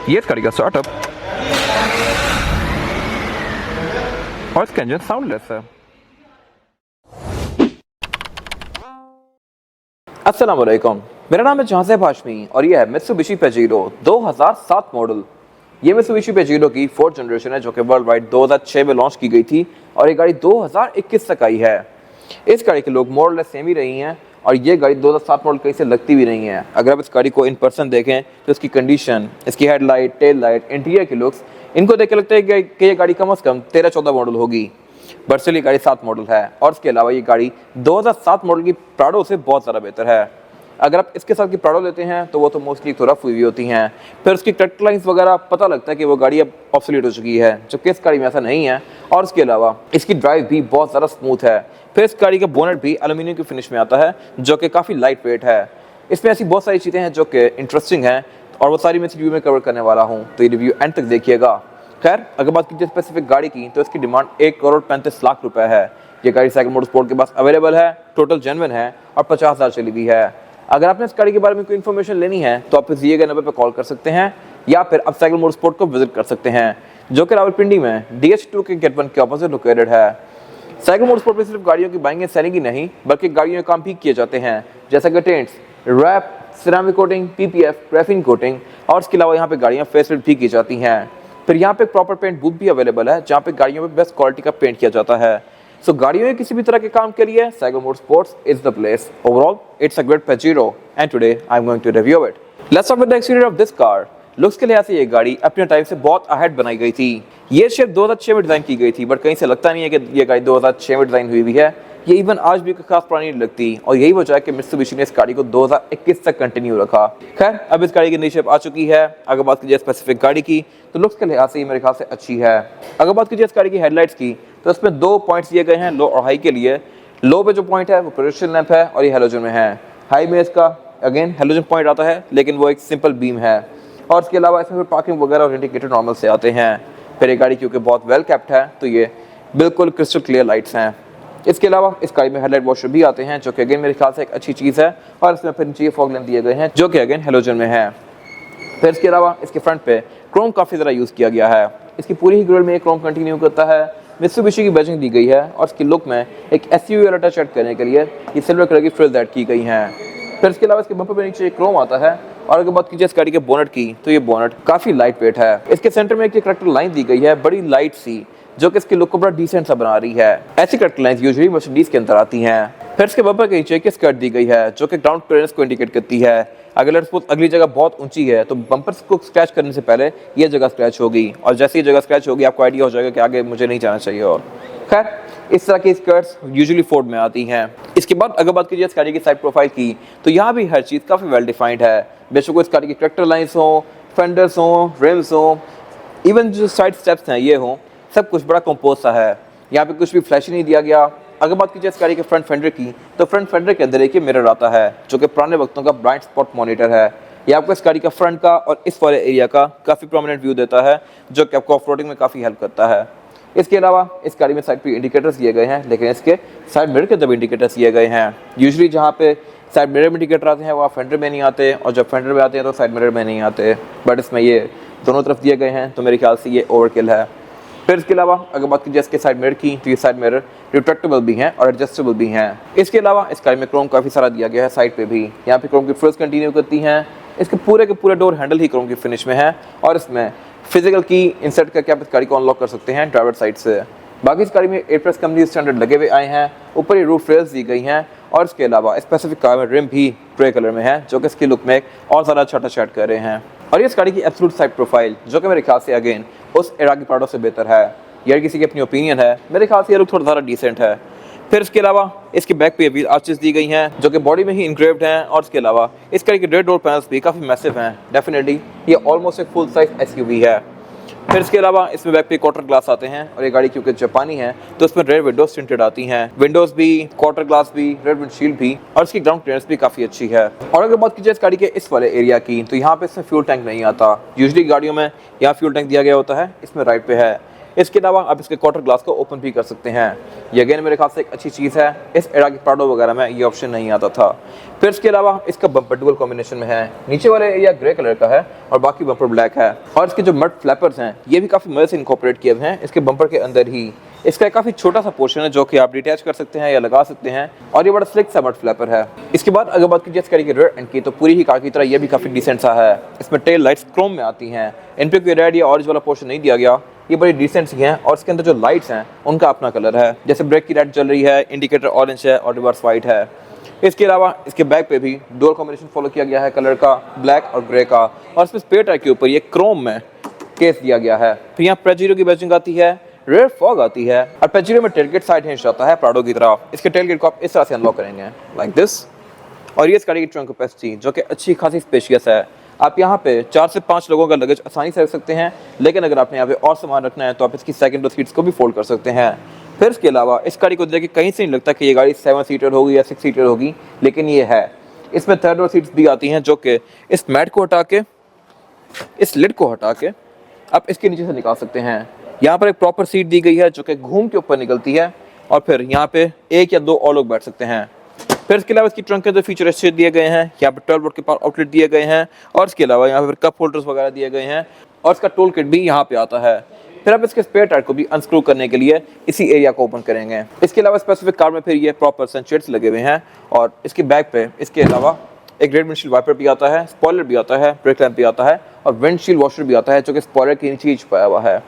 ये इस गाड़ी का स्टार्टअप और इसका इंजन साउंडलेस है। अस्सलाम वालेकुम, मेरा नाम है जहांज़ेब हाशमी और ये है मित्सुबिशी पेजेरो 2007 मॉडल। ये मित्सुबिशी पेजेरो की 4th जनरेशन है जो कि वर्ल्ड वाइड 2006 में लॉन्च की गई थी और ये गाड़ी 2021 तक आई है। इस गाड़ी के लोग मोरलेस सेम ही रही हैं और ये गाड़ी 2007 मॉडल कहीं से लगती भी नहीं है। अगर आप इस गाड़ी को इन पर्सन देखें तो इसकी कंडीशन, इसकी हेडलाइट, टेल लाइट, इंटीरियर के लुक्स, इनको देख के लगता है कि ये गाड़ी कम से कम 13-14 मॉडल होगी। बट ये गाड़ी 7 मॉडल है और इसके अलावा ये गाड़ी 2007 मॉडल की प्राडो से बहुत ज़्यादा बेहतर है। अगर आप इसके साथ की प्राडो लेते हैं तो वो तो मोस्टली थोड़ा रफ हुई होती हैं, फिर उसकी कट लाइन्स वगैरह पता लगता है कि वो गाड़ी अब ऑब्सोलीट हो चुकी है, जबकि इस गाड़ी में ऐसा नहीं है। और इसके अलावा इसकी ड्राइव भी बहुत ज़्यादा स्मूथ है। फिर इस गाड़ी का बोनेट भी एल्यूमिनियम की फिनिश में आता है जो कि काफ़ी लाइट वेट है। इसमें ऐसी बहुत सारी चीज़ें हैं जो कि इंटरेस्टिंग हैं और वो सारी मैं इस रिव्यू में कवर करने वाला हूँ, तो ये रिव्यू एंड तक देखिएगा। खैर, अगर बात कीजिए स्पेसिफिक गाड़ी की तो इसकी डिमांड 1,35,00,000 रुपए है। ये गाड़ी साइकिल मोटरस्पोर्ट के पास अवेलेबल है, टोटल जेन्युइन है और 50,000 चली हुई है। अगर आपने इस गाड़ी के बारे में कोई इन्फॉर्मेशन लेनी है तो आप इस दिए गए नंबर पर कॉल कर सकते हैं या फिर आप साइकिल मोटरस्पोर्ट को विजिट कर सकते हैं जो कि रावलपिंडी में DH2 के गेट 1 के ऑपोजिट लोकेटेड है। साइकिल मोटरस्पोर्ट में सिर्फ गाड़ियों की बाइंग एंड सेलिंग ही नहीं बल्कि गाड़ियों में काम भी किए जाते हैं, जैसा कि tints, wrap, ceramic coating, PPF, graphene coating और इसके अलावा यहाँ पे गाड़ियाँ फेसलिफ्ट भी की जाती हैं। फिर यहाँ पे प्रॉपर पेंट बूथ भी अवेलेबल है जहाँ पे गाड़ियों में बेस्ट क्वालिटी का पेंट किया जाता है। सो गाड़ियों में किसी भी तरह के काम के लिए cycle motorsports is the place. Overall it's a great Pajero and today I am going to review it. Let's start with the exterior of this car. Looks के लिहाज से ये गाड़ी अपने टाइम से बहुत अहेड बनाई गई थी। ये शेप 2006 में डिजाइन की गई थी बट कहीं से लगता नहीं है कि ये गाड़ी 2006 में डिजाइन हुई है। ये इवन आज भी खास पुरानी नहीं लगती और यही वजह है कि मित्सुबिशी ने इस गाड़ी को 2021 तक कंटिन्यू रखा। खैर, अब इस गाड़ी की नई शेप आ चुकी है। अगर बात कीजिए स्पेसिफिक गाड़ी की तो लुक्स के लिहाज से ये मेरे ख्याल से अच्छी है। अगर बात कीजिए इस गाड़ी की हेडलाइट्स की तो इसमें 2 पॉइंट्स दिए गए हैं लो और हाई के लिए। लो पे जो पॉइंट है वो प्रोजेक्शन लैंप है और ये हेलोजन में है। हाई में इसका अगेन हेलोजन पॉइंट आता है लेकिन वो एक सिंपल बीम है और इसके अलावा इसमें पार्किंग वगैरह और इंडिकेटर नॉर्मल से आते हैं। फिर ये गाड़ी क्योंकि बहुत वेल कैप्ड है तो ये बिल्कुल क्रिस्टल क्लियर लाइट्स हैं। इसके अलावा इस गाड़ी में हेडलाइट वॉशर भी आते हैं जो कि अगेन मेरे ख्याल से एक अच्छी चीज़ है और इसमें फिर नीचे फॉग लैंप दिए गए हैं जो कि अगेन हेलोजन में है। फिर इसके अलावा इसके फ्रंट पे क्रोम काफ़ी ज़्यादा यूज़ किया गया है। इसकी पूरी ही ग्रिल में क्रोम कंटिन्यू करता है। मित्सुबिशी की बैजिंग दी गई है और इसकी लुक में एक SUV वाला टच ऐड करने के लिए ये सिल्वर कलर की फ्रिल्स ऐड की गई हैं। फिर इसके अलावा इसके बम्पर पे नीचे क्रोम आता है और अगर बात कीजिए इस गाड़ी के बोनट की तो ये बोनट काफ़ी लाइट वेट है। इसके सेंटर में एक करेक्टर लाइन दी गई है बड़ी लाइट सी जो कि इसके लुक को बड़ा डिसेंट सा बना रही है। ऐसी कट लाइंस यूजुअली मर्सिडीज के अंदर आती हैं। फिर इसके बम्पर के नीचे एक स्कर्ट दी गई है जो कि ग्राउंड क्लियरेंस को इंडिकेट करती है। अगर लेट्स सपोज अगली जगह बहुत ऊंची है तो बम्पर को स्क्रैच करने से पहले ये जगह स्क्रैच होगी और जैसे ही जगह स्क्रैच होगी आपको आइडिया हो जाएगा कि आगे मुझे नहीं जाना चाहिए। और खैर, इस तरह की स्कर्ट्स यूजुअली फोर्ड में आती हैं। इसके बाद अगर बात कीजिए इस गाड़ी की साइड प्रोफाइल की तो यहाँ भी हर चीज़ काफ़ी वेल डिफाइंड है। बेशक इस गाड़ी की करेक्टर लाइन्स हो, फेंडर्स हो, रिम्स हो, इवन जो साइड स्टेप्स हैं ये हों, सब कुछ बड़ा कंपोज सा है। यहाँ पे कुछ भी फ्लैश नहीं दिया गया। अगर बात कीजिए इस गाड़ी के फ्रंट फेंडर की तो फ्रंट फेंडर के अंदर एक मिरर आता है जो कि पुराने वक्तों का ब्लाइंड स्पॉट मॉनिटर है। ये आपको इस गाड़ी का फ्रंट का और इस वाले एरिया का काफ़ी प्रोमिनेंट व्यू देता है जो कि आपको ऑफ रोडिंग में काफ़ी हेल्प करता है। इसके अलावा इस गाड़ी में साइड पे इंडिकेटर्स दिए गए हैं लेकिन इसके साइड मिरर के अंदर इंडिकेटर्स दिए गए हैं। यूजुअली जहाँ पे साइड मिरर में इंडिकेटर आते हैं वो फेंडर में नहीं आते और जब फेंडर में आते हैं तो साइड मिरर में नहीं आते, बट इसमें ये दोनों तरफ दिए गए हैं तो मेरे ख्याल से ये ओवरकिल है। फिर इसके अलावा अगर बात कीजिए इसके साइड मिरर की तो ये साइड मिरर रिट्रैक्टेबल भी हैं और एडजस्टेबल भी हैं। इसके अलावा इस गाड़ी में क्रोम काफ़ी सारा दिया गया है साइड पे भी। यहाँ पे क्रोम की फ्रिल्स कंटिन्यू करती हैं। इसके पूरे डोर हैंडल ही क्रोम की फिनिश में है और इसमें फिजिकल की इंसर्ट करके आप इस गाड़ी को अनलॉक कर सकते हैं ड्राइवर साइड से। बाकी इस गाड़ी में एयरप्रेस कंपनी स्टैंडर्ड लगे हुए आए हैं। ऊपर ये रूफ रेल्स दी गई हैं और इसके अलावा स्पेसिफिक कार में रिम भी ग्रे कलर में है जो कि इसकी लुक में एक और ज़्यादा अच्छा टच ऐड कर रहे हैं। और ये इस गाड़ी की एब्सोल्यूट साइड प्रोफाइल जो कि मेरे ख्याल से अगेन उस एरा की प्राडो से बेहतर है। यार किसी की अपनी ओपिनियन है, मेरे ख्याल से ये लुक थोड़ा ज़्यादा डिसेंट है। फिर इसके अलावा इसके बैक पे व्हील आर्चेस दी गई हैं जो कि बॉडी में ही इंग्रेव्ड हैं और इसके अलावा इस गाड़ी के रेड डोर पैनल्स भी काफ़ी मैसिव हैं। डेफिनेटली ये ऑलमोस्ट एक फुल साइज SUV है। फिर इसके अलावा इसमें बैक पे क्वार्टर ग्लास आते हैं और ये गाड़ी क्योंकि जापानी है तो इसमें रेयर विंडोज टिंटेड आती हैं। विंडोज भी, क्वार्टर ग्लास भी, रेयर विंडशील्ड भी और इसकी ग्राउंड क्लियरेंस भी काफ़ी अच्छी है। और अगर बात कीजिए इस गाड़ी के इस वाले एरिया की तो यहाँ पे इसमें फ्यूल टैंक नहीं आता। यूजुअली गाड़ियों में यहाँ फ्यूल टैंक दिया गया होता है, इसमें राइट पे है। इसके अलावा आप इसके क्वार्टर ग्लास को ओपन भी कर सकते हैं। ये अगेन मेरे ख्याल से एक अच्छी चीज़ है, इस एरा की प्राडो वगैरह में ये ऑप्शन नहीं आता था। फिर इसके अलावा इसका बम्पर डुअल कॉम्बिनेशन में है, नीचे वाले एरिया ग्रे कलर का है और बाकी बम्पर ब्लैक है। और इसके जो मड फ्लैपर्स हैं ये भी काफ़ी मजे से इनकॉर्पोरेट किए हुए हैं इसके बम्पर के अंदर ही। इसका काफ़ी छोटा सा पोर्शन है जो कि आप डिटैच कर सकते हैं या लगा सकते हैं, और ये बड़ा स्लिक सा मड फ्लैपर है। इसके बाद अगर बात कीजिए इस गाड़ी के रेयर एंड की, तो पूरी ही कार की तरह ये भी काफ़ी डिसेंट सा है। इसमें टेल लाइट्स क्रोम में आती हैं, इन पे कोई रेड या ऑरेंज वाला पोर्शन नहीं दिया गया, ये बड़ी डिसेंट सी हैं। और इसके अंदर जो लाइट्स हैं उनका अपना कलर है, जैसे ब्रेक की लाइट जल रही है, इंडिकेटर ऑरेंज है और रिवर्स वाइट है। इसके अलावा इसके बैक पे भी डोर कॉम्बिनेशन फॉलो किया गया है कलर का, ब्लैक और ग्रे का, और इसमें स्पेयर टायर के ऊपर ये क्रोम में केस दिया गया है। फिर यहाँ पेजेरो की बैजिंग आती है, रेयर फॉग आती है, और पेजेरो में टेलगेट साइड हिंज आता है प्राडो की तरह। इसके टेलगेट को आप इस तरह से अनलॉक करेंगे लाइक दिस। और ये इस गाड़ी की ट्रंक कैपेसिटी जो कि अच्छी खासी स्पेशियस है। आप यहाँ पे 4 से 5 लोगों का लगेज आसानी से रख सकते हैं, लेकिन अगर आपने यहाँ पे और सामान रखना है तो आप इसकी सेकंड रो सीट्स को भी फोल्ड कर सकते हैं। फिर इसके अलावा इस गाड़ी को देख के कहीं से नहीं लगता कि ये गाड़ी 7 सीटर होगी या 6 सीटर होगी, लेकिन ये है। इसमें थर्ड रो सीट्स भी आती हैं जो कि इस मैट को हटा के, इस लिड को हटा के आप इसके नीचे से निकाल सकते हैं। यहाँ पर एक प्रॉपर सीट दी गई है जो कि घूम के ऊपर निकलती है, और फिर यहाँ पे 1 या 2 और लोग बैठ सकते हैं। फिर इसके अलावा इसकी ट्रंक के अंदर फीचर अच्छे दिए गए हैं, यहाँ पर 12 वोल्ट के पावर आउटलेट दिए गए हैं, और इसके अलावा यहाँ पर कप होल्डर्स वगैरह दिए गए हैं, और इसका टूल किट भी यहाँ पे आता है। फिर आप इसके स्पेयर टायर को भी अनस्क्रू करने के लिए इसी एरिया को ओपन करेंगे। इसके अलावा स्पेसिफिक कार में फिर ये प्रॉपर सनशेड्स लगे हुए हैं, और इसके बैक पे इसके अलावा एक रेड विंडशील्ड वाइपर भी आता है, स्पॉइलर भी आता है, ब्रेक लैंप भी आता है, और विंडशील्ड वॉशर भी आता है जो कि स्पॉइलर के नीचे ही छुपाया हुआ है।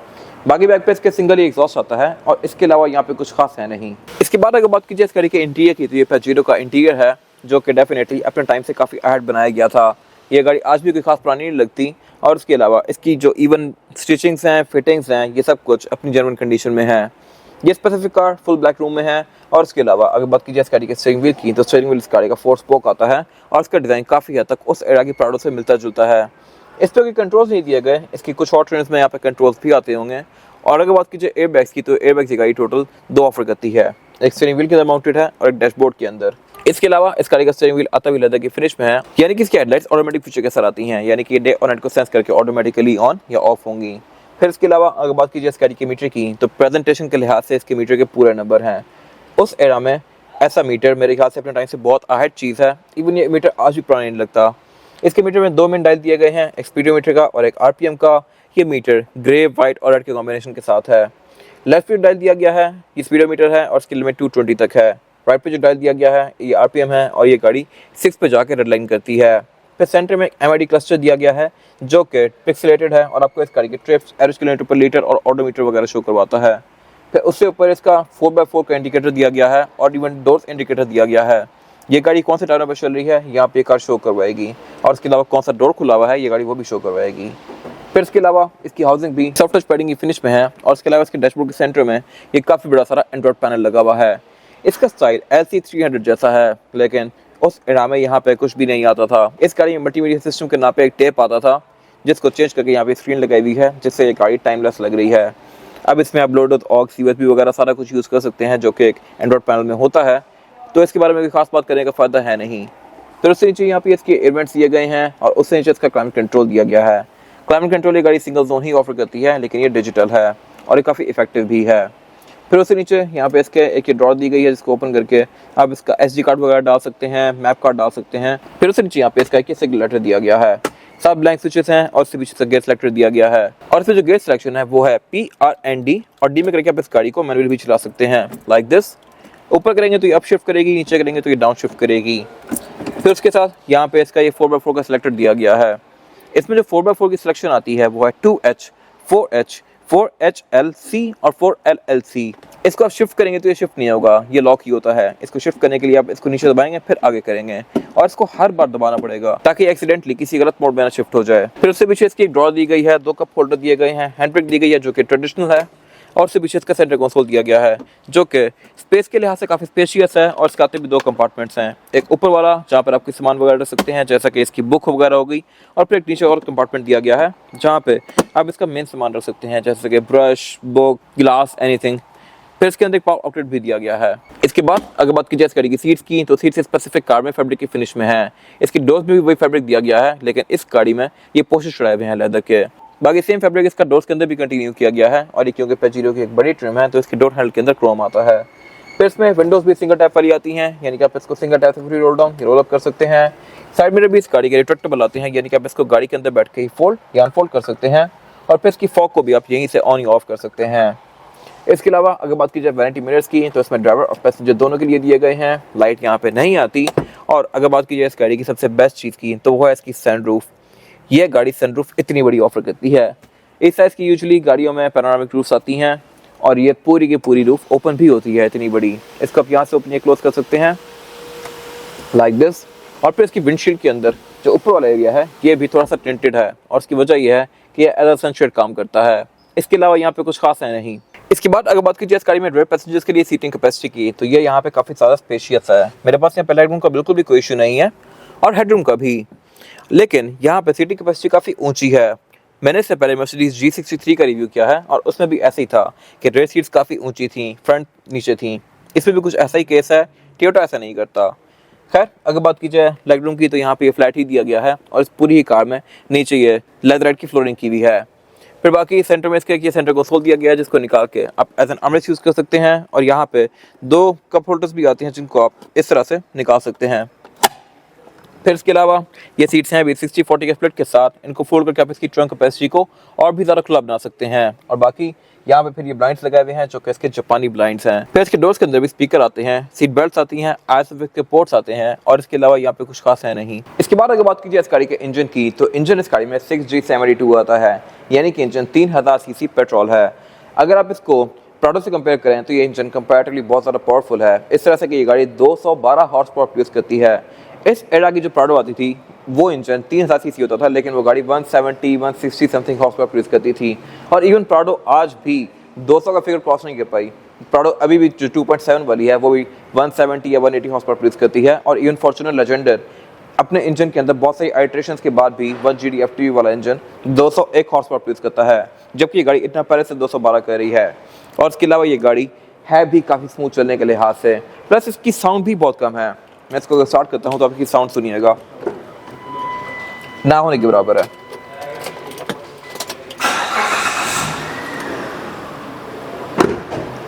बाकी बैक पे इसके सिंगल ही एग्जॉस्ट आता है, और इसके अलावा यहाँ पे कुछ खास है नहीं। इसके बाद अगर बात कीजिए इस गाड़ी के इंटीरियर की, तो ये पेजेरो का इंटीरियर है जो कि डेफिनेटली अपने टाइम से काफ़ी अहेड बनाया गया था। ये गाड़ी आज भी कोई खास पुरानी नहीं लगती, और उसके अलावा इसकी जो इवन स्टिचिंग्स हैं, फिटिंग्स हैं, ये सब कुछ अपनी जेन्युइन कंडीशन में है। ये specific car full black room में है। और इसके अलावा अगर बात कीजिए इस गाड़ी के स्टीयरिंग व्हील की, तो स्टीयरिंग व्हील इस गाड़ी का 4 स्पोक आता है, और इसका डिज़ाइन काफ़ी हद तक उस एरा की प्राडो से मिलता जुलता है। इस पर कोई कंट्रोल्स नहीं दिए गए, इसकी कुछ और ट्रेंड्स में यहाँ पे कंट्रोल्स भी आते होंगे। और अगर बात कीजिए एयरबैग्स की, तो एयरबैग्स की गाड़ी टोटल 2 ऑफर करती है, एक स्टीयरिंग व्हील के अंदर माउंटेड है और एक डैशबोर्ड के अंदर। इसके अलावा इस गाड़ी का स्टीयरिंग व्हील आता भी लेदर की फिनिश में है, यानी कि इसकी हेडलाइट्स ऑटोमेटिक फीचर के साथ आती हैं, यानी कि डे और नाइट को सेंस करके ऑटोमेटिकली ऑन या ऑफ होंगी। फिर इसके अलावा अगर बात कीजिए इस गाड़ी के मीटर की, तो प्रेजेंटेशन के लिहाज से इसके मीटर के पूरे नंबर हैं। उस एरा में ऐसा मीटर मेरे ख्याल से अपने टाइम से बहुत अहेड चीज़ है, इवन ये मीटर आज भी पुराना नहीं लगता। इसके मीटर में 2 मेन डायल दिए गए हैं, एक स्पीडोमीटर का और एक आरपीएम का। ये मीटर ग्रे, वाइट और रेड के कॉम्बिनेशन के साथ है। लेफ्ट पे डायल दिया गया है, ये स्पीडोमीटर है और इसकी लिमिट 220 तक है। राइट पे जो डायल दिया गया है ये आरपीएम है, और ये गाड़ी 6 पे जाके रेड लाइन करती है। फिर सेंटर में एक एमआईडी क्लस्टर दिया गया है जो कि पिक्सेलेटेड है, और आपको इस गाड़ी के ट्रिप्स, एवरेज किलोमीटर पर लीटर और ऑडोमीटर वगैरह शो करवाता है। फिर उससे ऊपर इसका 4x4 का इंडिकेटर दिया गया है, और इवन डोर्स इंडिकेटर दिया गया है। ये गाड़ी कौन से टायरों पर चल रही है यहाँ पे कार शो करवाएगी, और इसके अलावा कौन सा डोर खुला हुआ है ये गाड़ी वो भी शो करवाएगी। फिर इसके अलावा इसकी हाउसिंग भी सॉफ्ट टच पैडिंग की फिनिश में है, और इसके अलावा इसके डैशबोर्ड के सेंटर में ये काफ़ी बड़ा सारा एंड्रॉइड पैनल लगा हुआ है। इसका स्टाइल LC300 जैसा है, लेकिन उस एरा में यहाँ पे कुछ भी नहीं आता था। इस गाड़ी में मल्टीमीडिया सिस्टम के नाम पे एक टेप आता था, जिसको चेंज करके यहाँ पे स्क्रीन लगाई हुई है, जिससे ये गाड़ी टाइमलेस लग रही है। अब इसमें आप ब्लूटूथ, ऑक्स, USB वगैरह सारा कुछ यूज़ कर सकते हैं जो कि एक एंड्रॉइड पैनल में होता है, तो इसके बारे में कोई खास बात करने का फ़ायदा है नहीं। फिर उससे नीचे यहाँ पे इसके एयरवेंट्स दिए गए हैं, और उससे नीचे इसका क्लाइमेट कंट्रोल दिया गया है। क्लाइमेट कंट्रोल ये गाड़ी सिंगल जोन ही ऑफर करती है, लेकिन ये डिजिटल है और ये काफ़ी इफेक्टिव भी है। फिर उससे नीचे यहाँ पे इसके एक ये ड्रॉर दी गई है, जिसको ओपन करके आप इसका SD कार्ड वगैरह डाल सकते हैं, मैप कार्ड डाल सकते हैं। फिर उससे नीचे यहाँ पे इसका एक सिग्नेचर दिया गया है, सब ब्लैंक स्विचेस हैं, और उससे पीछे गेयर सेलेक्टर दिया गया है। और इसमें जो गेयर सिलेक्शन है वो है P, R and D, और D में करके आप इस गाड़ी को मैनुअली भी चला सकते हैं लाइक दिस। ऊपर करेंगे तो ये अप शिफ्ट करेगी, नीचे करेंगे तो ये डाउन शिफ्ट करेगी। फिर उसके साथ यहाँ पे इसका ये 4x4 का सिलेक्टर दिया गया है। इसमें जो 4x4 की सिलेक्शन आती है वो है 2H, 4H, 4HLC और 4LLC। इसको आप शिफ्ट करेंगे तो ये शिफ्ट नहीं होगा, ये लॉक ही होता है। इसको शिफ्ट करने के लिए आप इसको नीचे दबाएंगे, फिर आगे करेंगे, और इसको हर बार दबाना पड़ेगा ताकि एक्सीडेंटली किसी गलत मोड में ना शिफ्ट हो जाए। फिर उससे पीछे इसकी एक ड्रॉर दी गई है, 2 कप होल्डर दिए गए हैं, हैंड ब्रेक दी गई है जो कि ट्रेडिशनल है, और उससे पीछे इसका सेंटर कंसोल दिया गया है जो कि स्पेस के लिहाज से काफ़ी स्पेशियस है। और इसके आते भी 2 कंपार्टमेंट्स हैं, एक ऊपर वाला जहाँ पर आपके सामान वगैरह रख सकते हैं, जैसा कि इसकी बुक वगैरह हो गई, और फिर एक नीचे और कंपार्टमेंट दिया गया है जहाँ पे आप इसका मेन सामान रख सकते हैं, जैसे कि ब्रश, बुक, ग्लास, एनीथिंग। फिर इसके अंदर एक पावर आउटलेट भी दिया गया है। इसके बाद अगर बात की जाए इस गाड़ी की सीट्स की, तो सीट्स स्पेसिफिक कार में फैब्रिक की फिनिश में है। इसकी डोर्स में भी वही फैब्रिक दिया गया है, लेकिन इस गाड़ी में ये पोस्टर चढ़ाए हुए हैं लेदर के। बाकी सेम फैब्रिक इसका डोर्स के अंदर भी कंटिन्यू किया गया है और ये क्योंकि पेजीरो की एक बड़ी ट्रिम है तो इसके डोर हैंडल के अंदर क्रोम आता है। फिर इसमें विंडोज भी सिंगल टैप वाली आती हैं, यानी कि आप इसको सिंगल टैप से free roll down roll up कर सकते हैं। साइड मिरर भी इस गाड़ी के रिट्रैक्टेबल आते हैं, यानी कि आप इसको गाड़ी के अंदर बैठ के ही फोल्ड या अनफोल्ड कर सकते हैं और फिर इसकी फॉग को भी आप यहीं से ऑन या ऑफ कर सकते हैं। इसके अलावा अगर बात की जाए वैनिटी मिरर्स की तो इसमें ड्राइवर और पैसेंजर दोनों के लिए दिए गए हैं, लाइट यहाँ पे नहीं आती। और अगर बात की जाए इस गाड़ी की सबसे बेस्ट चीज़ की तो वो है इसकी सनरूफ। यह गाड़ी सनरूफ इतनी बड़ी ऑफर करती है। इस साइज़ की यूजुअली गाड़ियों में पैनोरामिक रूफ्स आती हैं और ये पूरी की पूरी रूफ ओपन भी होती है इतनी बड़ी। इसको आप यहाँ से ओपन या क्लोज कर सकते हैं लाइक दिस। और फिर इसकी विंडशील्ड के अंदर जो ऊपर वाला एरिया है ये भी थोड़ा सा टिंटेड है और उसकी वजह यह है कि यह एज अ सनशेड काम करता है। इसके अलावा यहाँ पे कुछ खास है नहीं। इसके बाद अगर बात कीजिए इस गाड़ी में रेयर पैसेंजर्स के लिए सीटिंग कैपेसिटी की तो ये यहाँ पे काफ़ी ज़्यादा स्पेशियस है। मेरे पास यहाँ पे लेग रूम का बिल्कुल भी कोई इशू नहीं है और हेडरूम का भी, लेकिन यहाँ पे सीटिंग कैपेसिटी काफ़ी ऊंची है। मैंने इससे पहले मर्सिडीज G63 का रिव्यू किया है और उसमें भी ऐसे ही था कि रेयर सीट्स काफ़ी ऊंची थी, फ्रंट नीचे थी। इसमें भी कुछ ऐसा ही केस है, टोयोटा ऐसा नहीं करता। खैर अगर बात की जाए लेग रूम की तो यहाँ पे ये फ्लैट ही दिया गया है और इस पूरी ही कार में नीचे ये लेदराइट की फ्लोरिंग की हुई है। फिर बाकी सेंटर में इसके सेंटर को खोल दिया गया है जिसको निकाल के आप एज एन आर्मरेस्ट यूज़ कर सकते हैं और यहाँ पे 2 कप होल्डर्स भी आते हैं जिनको आप इस तरह से निकाल सकते हैं। फिर इसके अलावा ये सीट्स हैं भी 60-40 के स्प्लिट के साथ, इनको फोल्ड करके आप इसकी ट्रंक कैपेसिटी को और भी ज़्यादा खुला बना सकते हैं। और बाकी यहाँ पे फिर ये ब्लाइंड्स लगाए हुए हैं जो कि इसके जापानी ब्लाइंड्स हैं। फिर इसके डोर्स के अंदर भी स्पीकर आते हैं, सीट बेल्ट्स आती हैं, आईएसएफ के पोर्ट्स आते हैं और इसके अलावा यहाँ पे कुछ खास है नहीं। इसके बाद अगर बात कीजिए इस गाड़ी के इंजन की तो इंजन इस गाड़ी में 6G72 आता है, यानी कि इंजन 3000 सीसी पेट्रोल है। अगर आप इसको प्राडो से कंपेयर करें तो ये इंजन कंपैरेटिवली बहुत ज़्यादा पावरफुल है, इस तरह से कि ये गाड़ी 212 हॉर्स पावर प्रोड्यूस करती है। इस एरा की जो प्राडो आती थी वो इंजन 3000 सीसी होता था, लेकिन वो गाड़ी 170-160 समथिंग हॉर्स पावर प्रोड्यूस करती थी। और इवन प्राडो आज भी 200 का फिगर क्रॉस नहीं कर पाई। प्राडो अभी भी जो 2.7 वाली है वो भी 170 या 180 हॉर्स पावर प्रोड्यूस करती है। और इवन फॉर्च्यूनर लेजेंडर अपने इंजन के अंदर बहुत सारी आइट्रेशंस के बाद भी 1GD FTV वाला इंजन 201 हॉर्स पावर प्रोड्यूस करता है, जबकि ये गाड़ी इतना पहले से 212 कर रही है। और इसके अलावा ये गाड़ी है भी काफ़ी स्मूथ चलने के लिहाज से, प्लस इसकी साउंड भी बहुत कम है। मैं इसको अगर स्टार्ट करता हूँ तो आपकी साउंड सुनिएगा, ना होने के बराबर है।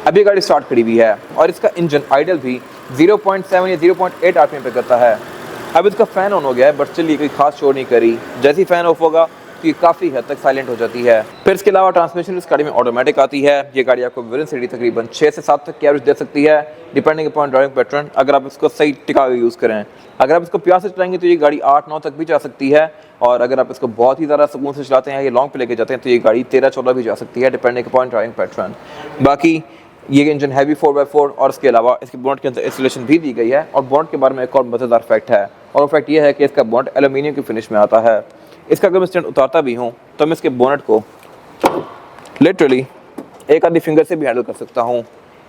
अभी गाड़ी स्टार्ट करी हुई है और इसका इंजन आइडल भी 0.7 या 0.8 RPM पे करता है। अब इसका फ़ैन ऑन हो गया है बट चलिए कोई खास शोर नहीं करी। जैसे ही फ़ैन ऑफ होगा तो ये काफ़ी हद तक साइलेंट हो जाती है। फिर इसके अलावा ट्रांसमिशन इस गाड़ी में ऑटोमेटिक आती है। ये गाड़ी आपको विदिन सिटी तकरीबन 6 से 7 तक की एवरेज दे सकती है डिपेंडिंग अपॉन ड्राइविंग पैटर्न, अगर आप इसको सही टिका के यूज़ करें। अगर आप इसको प्यार से चलाएंगे तो ये गाड़ी 8-9 तक भी जा सकती है और अगर आप इसको बहुत ही ज़्यादा सुकून से चलाते हैं या लॉन्ग पे लेके जाते हैं तो ये गाड़ी 13-14 भी जा सकती है डिपेंडिंग अपॉन ड्राइविंग पैटर्न। बाकी ये इंजन है भी 4x4 और इसके अलावा इसके बोनट के अंदर इंस्टॉलेशन भी दी गई है। और बोनट के बारे में एक और मज़ेदार फैक्ट है और वो फैक्ट ये है कि इसका बोनट एल्यूमिनियम की फिनिश में आता है। इसका अगर मैं स्टैंड उतारता भी हूँ तो मैं इसके बोनट को लिटरली एक आधी फिंगर से भी हैंडल कर सकता हूँ,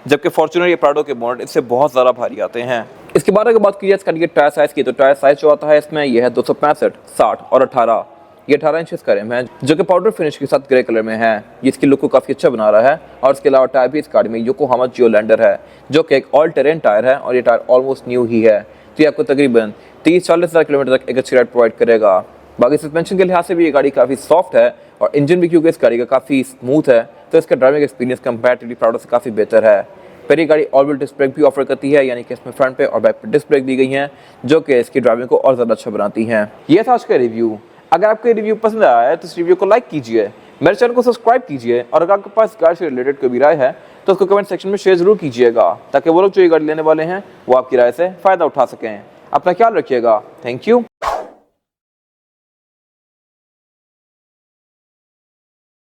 जबकि फॉर्च्यूनर या प्राडो के बोनट इससे बहुत ज़्यादा भारी आते हैं। इसके बाद अगर बात की जाए इसका टायर साइज़ की तो टायर साइज़ जो आता है इसमें यह है 265, 60 और 18। ये 18 इंचेस का रिम है जो कि पाउडर फिनिश के साथ ग्रे कलर में है। ये इसकी लुक को काफ़ी अच्छा बना रहा है। और इसके अलावा टायर भी इस गाड़ी में योकोहामा जियोलैंडर है जो कि एक ऑल टेरेन टायर है और ये टायर ऑलमोस्ट न्यू ही है, तो ये आपको तकरीबन 30-40 हज़ार किलोमीटर तक एक अच्छी राइड प्रोवाइड करेगा। बाकी सस्पेंशन के लिहाज से भी ये गाड़ी काफ़ी सॉफ्ट है और इंजन भी क्योंकि इस गाड़ी का काफ़ी स्मूथ है तो इसका ड्राइविंग एक्सपीरियंस कंपैरेटिवली प्राडो से काफ़ी बेहतर है। फिर ये गाड़ी ऑल व्हील डिस्क ब्रेक भी ऑफर करती है, यानी कि इसमें फ्रंट पे और बैक पे डिस्क ब्रेक दी गई हैं जो कि इसकी ड्राइविंग को और ज़्यादा अच्छा बनाती हैं। ये था आज का रिव्यू। अगर आपको रिव्यू पसंद आया है तो इस रिव्यू को लाइक कीजिए, मेरे चैनल को सब्सक्राइब कीजिए और अगर आपके पास गाड़ी से रिलेटेड कोई भी राय है तो उसको कमेंट सेक्शन में शेयर जरूर कीजिएगा ताकि वो लोग जो ये गाड़ी लेने वाले हैं वो आपकी राय से फ़ायदा उठा सकें। अपना ख्याल रखिएगा। Thank you.